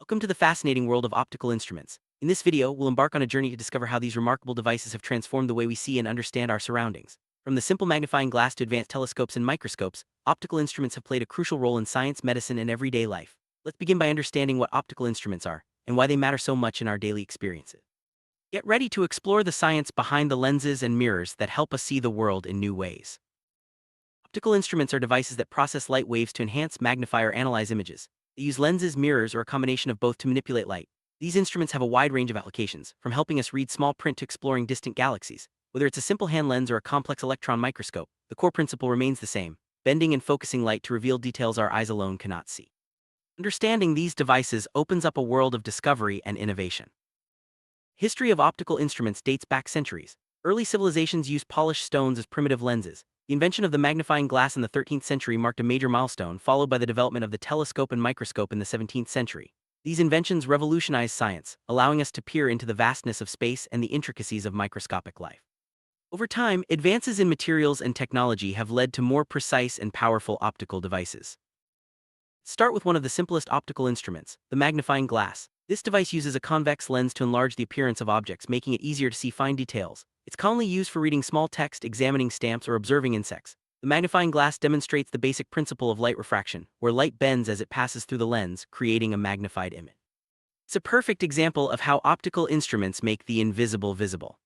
Welcome to the fascinating world of optical instruments. In this video, we'll embark on a journey to discover how these remarkable devices have transformed the way we see and understand our surroundings. From the simple magnifying glass to advanced telescopes and microscopes, optical instruments have played a crucial role in science, medicine, and everyday life. Let's begin by understanding what optical instruments are and why they matter so much in our daily experiences. Get ready to explore the science behind the lenses and mirrors that help us see the world in new ways. Optical instruments are devices that process light waves to enhance, magnify, or analyze images. They use lenses, mirrors, or a combination of both to manipulate light. These instruments have a wide range of applications, from helping us read small print to exploring distant galaxies. Whether it's a simple hand lens or a complex electron microscope, the core principle remains the same: bending and focusing light to reveal details our eyes alone cannot see. Understanding these devices opens up a world of discovery and innovation. History of optical instruments dates back centuries. Early civilizations used polished stones as primitive lenses. The invention of the magnifying glass in the 13th century marked a major milestone, followed by the development of the telescope and microscope in the 17th century. These inventions revolutionized science, allowing us to peer into the vastness of space and the intricacies of microscopic life. Over time, advances in materials and technology have led to more precise and powerful optical devices. Start with one of the simplest optical instruments, the magnifying glass. This device uses a convex lens to enlarge the appearance of objects, making it easier to see fine details. It's commonly used for reading small text, examining stamps, or observing insects. The magnifying glass demonstrates the basic principle of light refraction, where light bends as it passes through the lens, creating a magnified image. It's a perfect example of how optical instruments make the invisible visible.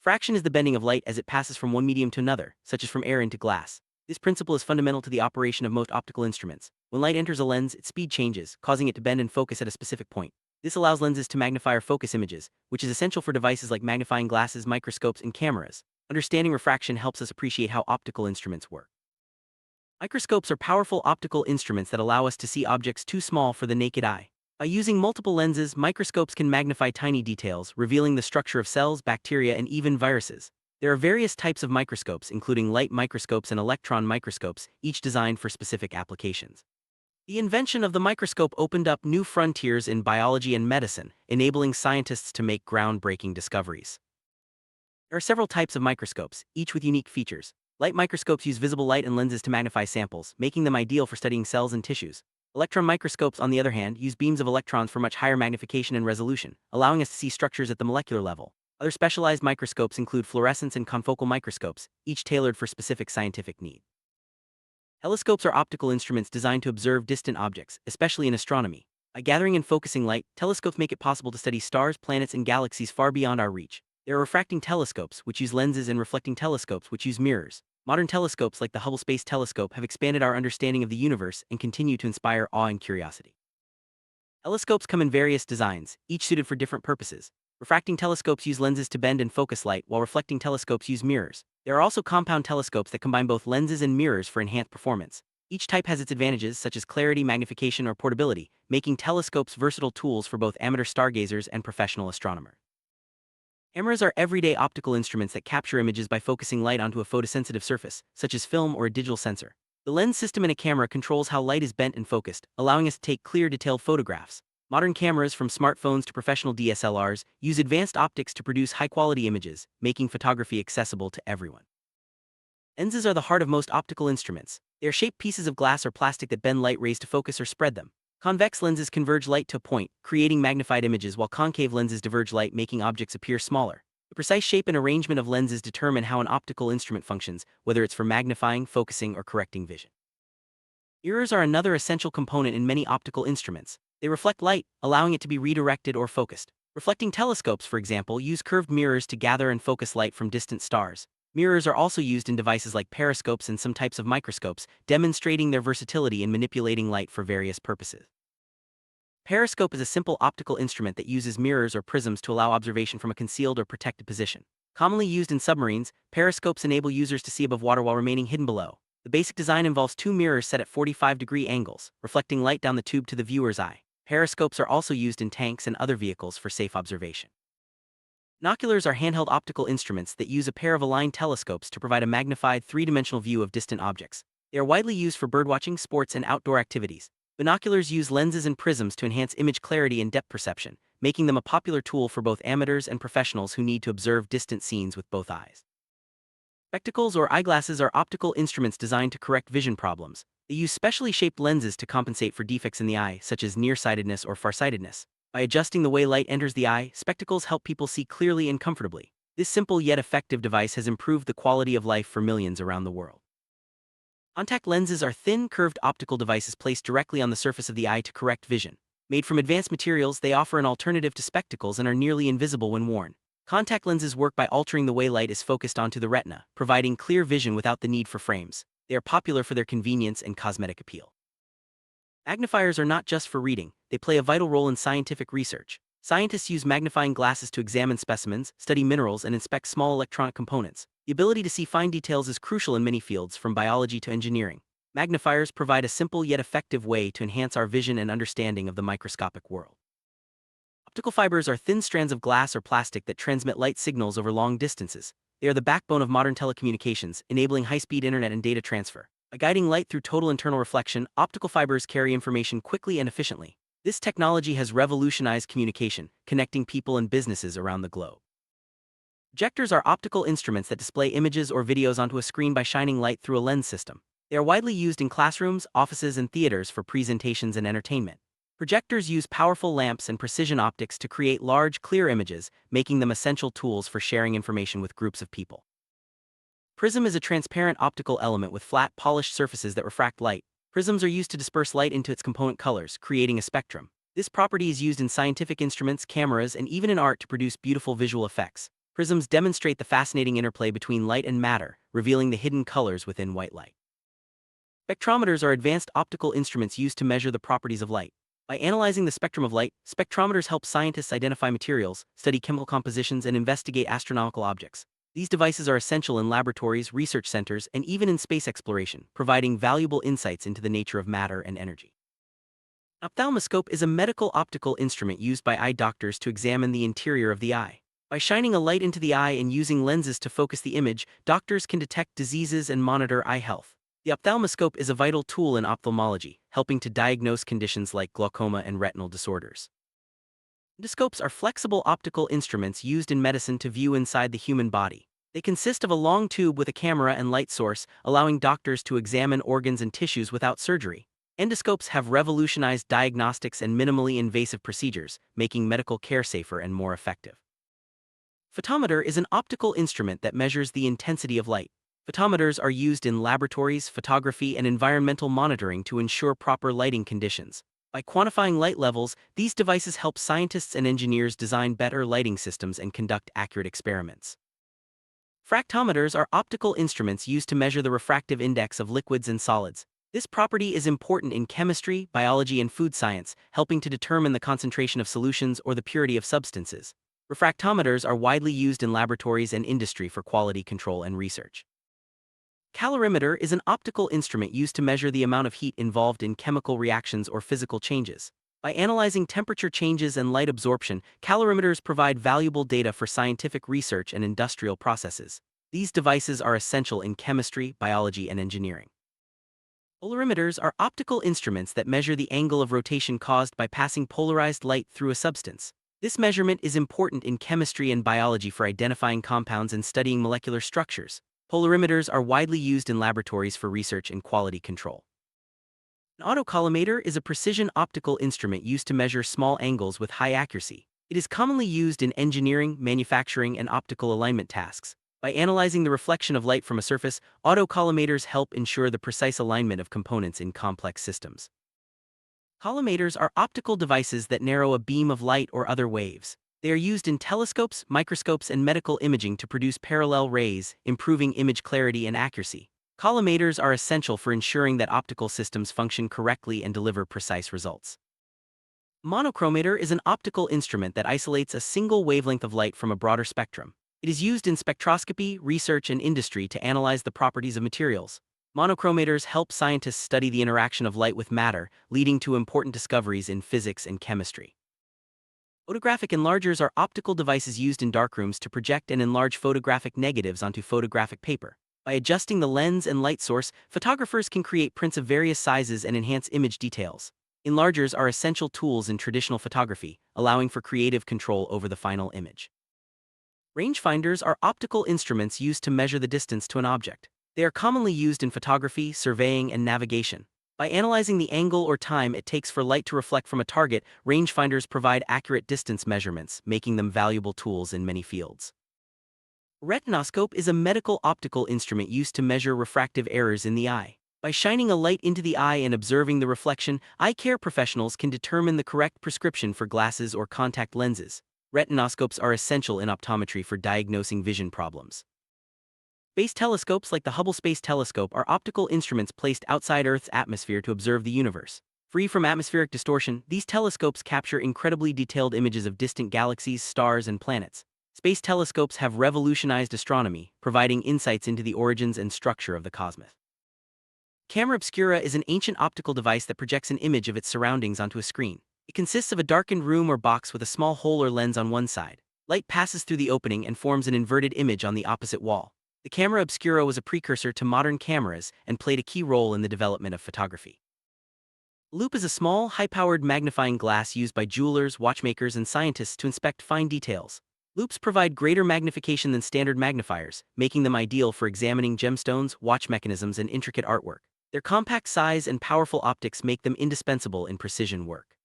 Refraction is the bending of light as it passes from one medium to another, such as from air into glass. This principle is fundamental to the operation of most optical instruments. When light enters a lens, its speed changes, causing it to bend and focus at a specific point. This allows lenses to magnify or focus images, which is essential for devices like magnifying glasses, microscopes, and cameras. Understanding refraction helps us appreciate how optical instruments work. Microscopes are powerful optical instruments that allow us to see objects too small for the naked eye. By using multiple lenses, microscopes can magnify tiny details, revealing the structure of cells, bacteria, and even viruses. There are various types of microscopes, including light microscopes and electron microscopes, each designed for specific applications. The invention of the microscope opened up new frontiers in biology and medicine, enabling scientists to make groundbreaking discoveries. There are several types of microscopes, each with unique features. Light microscopes use visible light and lenses to magnify samples, making them ideal for studying cells and tissues. Electron microscopes, on the other hand, use beams of electrons for much higher magnification and resolution, allowing us to see structures at the molecular level. Other specialized microscopes include fluorescence and confocal microscopes, each tailored for specific scientific needs. Telescopes are optical instruments designed to observe distant objects, especially in astronomy. By gathering and focusing light, telescopes make it possible to study stars, planets, and galaxies far beyond our reach. There are refracting telescopes, which use lenses, and reflecting telescopes, which use mirrors. Modern telescopes like the Hubble Space Telescope have expanded our understanding of the universe and continue to inspire awe and curiosity. Telescopes come in various designs, each suited for different purposes. Refracting telescopes use lenses to bend and focus light, while reflecting telescopes use mirrors. There are also compound telescopes that combine both lenses and mirrors for enhanced performance. Each type has its advantages, such as clarity, magnification, or portability, making telescopes versatile tools for both amateur stargazers and professional astronomers. Cameras are everyday optical instruments that capture images by focusing light onto a photosensitive surface, such as film or a digital sensor. The lens system in a camera controls how light is bent and focused, allowing us to take clear, detailed photographs. Modern cameras, from smartphones to professional DSLRs, use advanced optics to produce high-quality images, making photography accessible to everyone. Lenses are the heart of most optical instruments. They are shaped pieces of glass or plastic that bend light rays to focus or spread them. Convex lenses converge light to a point, creating magnified images, while concave lenses diverge light, making objects appear smaller. The precise shape and arrangement of lenses determine how an optical instrument functions, whether it's for magnifying, focusing, or correcting vision. Mirrors are another essential component in many optical instruments. They reflect light, allowing it to be redirected or focused. Reflecting telescopes, for example, use curved mirrors to gather and focus light from distant stars. Mirrors are also used in devices like periscopes and some types of microscopes, demonstrating their versatility in manipulating light for various purposes. Periscope is a simple optical instrument that uses mirrors or prisms to allow observation from a concealed or protected position. Commonly used in submarines, periscopes enable users to see above water while remaining hidden below. The basic design involves two mirrors set at 45-degree angles, reflecting light down the tube to the viewer's eye. Periscopes are also used in tanks and other vehicles for safe observation. Binoculars are handheld optical instruments that use a pair of aligned telescopes to provide a magnified, three-dimensional view of distant objects. They are widely used for birdwatching, sports, and outdoor activities. Binoculars use lenses and prisms to enhance image clarity and depth perception, making them a popular tool for both amateurs and professionals who need to observe distant scenes with both eyes. Spectacles or eyeglasses are optical instruments designed to correct vision problems. They use specially shaped lenses to compensate for defects in the eye, such as nearsightedness or farsightedness. By adjusting the way light enters the eye, spectacles help people see clearly and comfortably. This simple yet effective device has improved the quality of life for millions around the world. Contact lenses are thin, curved optical devices placed directly on the surface of the eye to correct vision. Made from advanced materials, they offer an alternative to spectacles and are nearly invisible when worn. Contact lenses work by altering the way light is focused onto the retina, providing clear vision without the need for frames. They are popular for their convenience and cosmetic appeal. Magnifiers are not just for reading, they play a vital role in scientific research. Scientists use magnifying glasses to examine specimens, study minerals, and inspect small electronic components. The ability to see fine details is crucial in many fields, from biology to engineering. Magnifiers provide a simple yet effective way to enhance our vision and understanding of the microscopic world. Optical fibers are thin strands of glass or plastic that transmit light signals over long distances. They are the backbone of modern telecommunications, enabling high-speed internet and data transfer. By guiding light through total internal reflection, optical fibers carry information quickly and efficiently. This technology has revolutionized communication, connecting people and businesses around the globe. Projectors are optical instruments that display images or videos onto a screen by shining light through a lens system. They are widely used in classrooms, offices, and theaters for presentations and entertainment. Projectors use powerful lamps and precision optics to create large, clear images, making them essential tools for sharing information with groups of people. Prism is a transparent optical element with flat, polished surfaces that refract light. Prisms are used to disperse light into its component colors, creating a spectrum. This property is used in scientific instruments, cameras, and even in art to produce beautiful visual effects. Prisms demonstrate the fascinating interplay between light and matter, revealing the hidden colors within white light. Spectrometers are advanced optical instruments used to measure the properties of light. By analyzing the spectrum of light, spectrometers help scientists identify materials, study chemical compositions, and investigate astronomical objects. These devices are essential in laboratories, research centers, and even in space exploration, providing valuable insights into the nature of matter and energy. Ophthalmoscope is a medical optical instrument used by eye doctors to examine the interior of the eye. By shining a light into the eye and using lenses to focus the image, doctors can detect diseases and monitor eye health. The ophthalmoscope is a vital tool in ophthalmology, helping to diagnose conditions like glaucoma and retinal disorders. Endoscopes are flexible optical instruments used in medicine to view inside the human body. They consist of a long tube with a camera and light source, allowing doctors to examine organs and tissues without surgery. Endoscopes have revolutionized diagnostics and minimally invasive procedures, making medical care safer and more effective. Photometer is an optical instrument that measures the intensity of light. Photometers are used in laboratories, photography, and environmental monitoring to ensure proper lighting conditions. By quantifying light levels, these devices help scientists and engineers design better lighting systems and conduct accurate experiments. Refractometers are optical instruments used to measure the refractive index of liquids and solids. This property is important in chemistry, biology, and food science, helping to determine the concentration of solutions or the purity of substances. Refractometers are widely used in laboratories and industry for quality control and research. Calorimeter is an optical instrument used to measure the amount of heat involved in chemical reactions or physical changes. By analyzing temperature changes and light absorption, calorimeters provide valuable data for scientific research and industrial processes. These devices are essential in chemistry, biology, and engineering. Polarimeters are optical instruments that measure the angle of rotation caused by passing polarized light through a substance. This measurement is important in chemistry and biology for identifying compounds and studying molecular structures. Polarimeters are widely used in laboratories for research and quality control. An autocollimator is a precision optical instrument used to measure small angles with high accuracy. It is commonly used in engineering, manufacturing, and optical alignment tasks. By analyzing the reflection of light from a surface, autocollimators help ensure the precise alignment of components in complex systems. Collimators are optical devices that narrow a beam of light or other waves. They are used in telescopes, microscopes, and medical imaging to produce parallel rays, improving image clarity and accuracy. Collimators are essential for ensuring that optical systems function correctly and deliver precise results. Monochromator is an optical instrument that isolates a single wavelength of light from a broader spectrum. It is used in spectroscopy, research, and industry to analyze the properties of materials. Monochromators help scientists study the interaction of light with matter, leading to important discoveries in physics and chemistry. Photographic enlargers are optical devices used in darkrooms to project and enlarge photographic negatives onto photographic paper. By adjusting the lens and light source, photographers can create prints of various sizes and enhance image details. Enlargers are essential tools in traditional photography, allowing for creative control over the final image. Rangefinders are optical instruments used to measure the distance to an object. They are commonly used in photography, surveying, and navigation. By analyzing the angle or time it takes for light to reflect from a target, rangefinders provide accurate distance measurements, making them valuable tools in many fields. Retinoscope is a medical optical instrument used to measure refractive errors in the eye. By shining a light into the eye and observing the reflection, eye care professionals can determine the correct prescription for glasses or contact lenses. Retinoscopes are essential in optometry for diagnosing vision problems. Space telescopes like the Hubble Space Telescope are optical instruments placed outside Earth's atmosphere to observe the universe. Free from atmospheric distortion, these telescopes capture incredibly detailed images of distant galaxies, stars, and planets. Space telescopes have revolutionized astronomy, providing insights into the origins and structure of the cosmos. Camera obscura is an ancient optical device that projects an image of its surroundings onto a screen. It consists of a darkened room or box with a small hole or lens on one side. Light passes through the opening and forms an inverted image on the opposite wall. The camera obscura was a precursor to modern cameras and played a key role in the development of photography. Loupe is a small, high-powered magnifying glass used by jewelers, watchmakers, and scientists to inspect fine details. Loupes provide greater magnification than standard magnifiers, making them ideal for examining gemstones, watch mechanisms, and intricate artwork. Their compact size and powerful optics make them indispensable in precision work.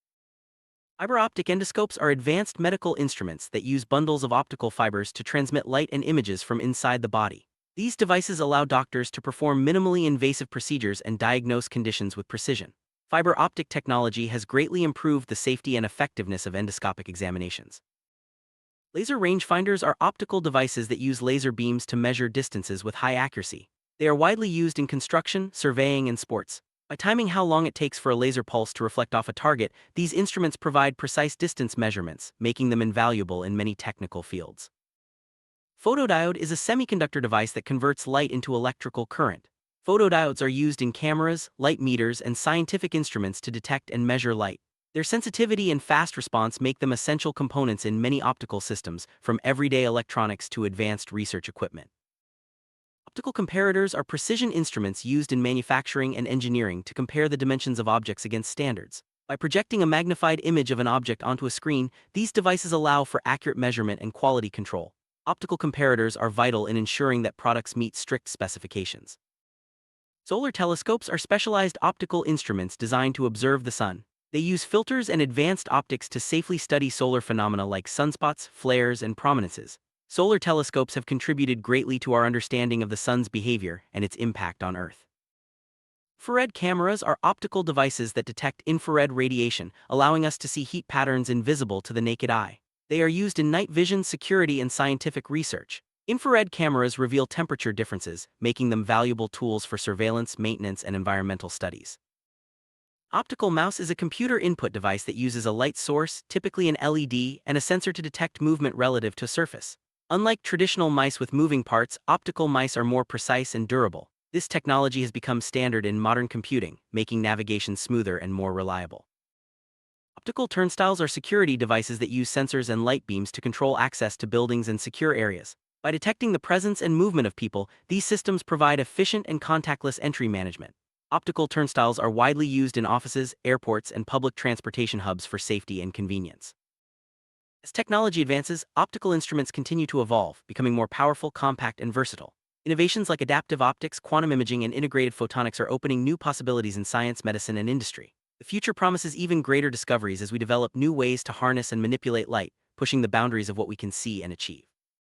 Fiber optic endoscopes are advanced medical instruments that use bundles of optical fibers to transmit light and images from inside the body. These devices allow doctors to perform minimally invasive procedures and diagnose conditions with precision. Fiber optic technology has greatly improved the safety and effectiveness of endoscopic examinations. Laser rangefinders are optical devices that use laser beams to measure distances with high accuracy. They are widely used in construction, surveying, and sports. By timing how long it takes for a laser pulse to reflect off a target, these instruments provide precise distance measurements, making them invaluable in many technical fields. Photodiode is a semiconductor device that converts light into electrical current. Photodiodes are used in cameras, light meters, and scientific instruments to detect and measure light. Their sensitivity and fast response make them essential components in many optical systems, from everyday electronics to advanced research equipment. Optical comparators are precision instruments used in manufacturing and engineering to compare the dimensions of objects against standards. By projecting a magnified image of an object onto a screen, these devices allow for accurate measurement and quality control. Optical comparators are vital in ensuring that products meet strict specifications. Solar telescopes are specialized optical instruments designed to observe the sun. They use filters and advanced optics to safely study solar phenomena like sunspots, flares, and prominences. Solar telescopes have contributed greatly to our understanding of the sun's behavior and its impact on Earth. Infrared cameras are optical devices that detect infrared radiation, allowing us to see heat patterns invisible to the naked eye. They are used in night vision, security, and scientific research. Infrared cameras reveal temperature differences, making them valuable tools for surveillance, maintenance, and environmental studies. Optical mouse is a computer input device that uses a light source, typically an LED, and a sensor to detect movement relative to a surface. Unlike traditional mice with moving parts, optical mice are more precise and durable. This technology has become standard in modern computing, making navigation smoother and more reliable. Optical turnstiles are security devices that use sensors and light beams to control access to buildings and secure areas. By detecting the presence and movement of people, these systems provide efficient and contactless entry management. Optical turnstiles are widely used in offices, airports, and public transportation hubs for safety and convenience. As technology advances, optical instruments continue to evolve, becoming more powerful, compact, and versatile. Innovations like adaptive optics, quantum imaging, and integrated photonics are opening new possibilities in science, medicine, and industry. The future promises even greater discoveries as we develop new ways to harness and manipulate light, pushing the boundaries of what we can see and achieve.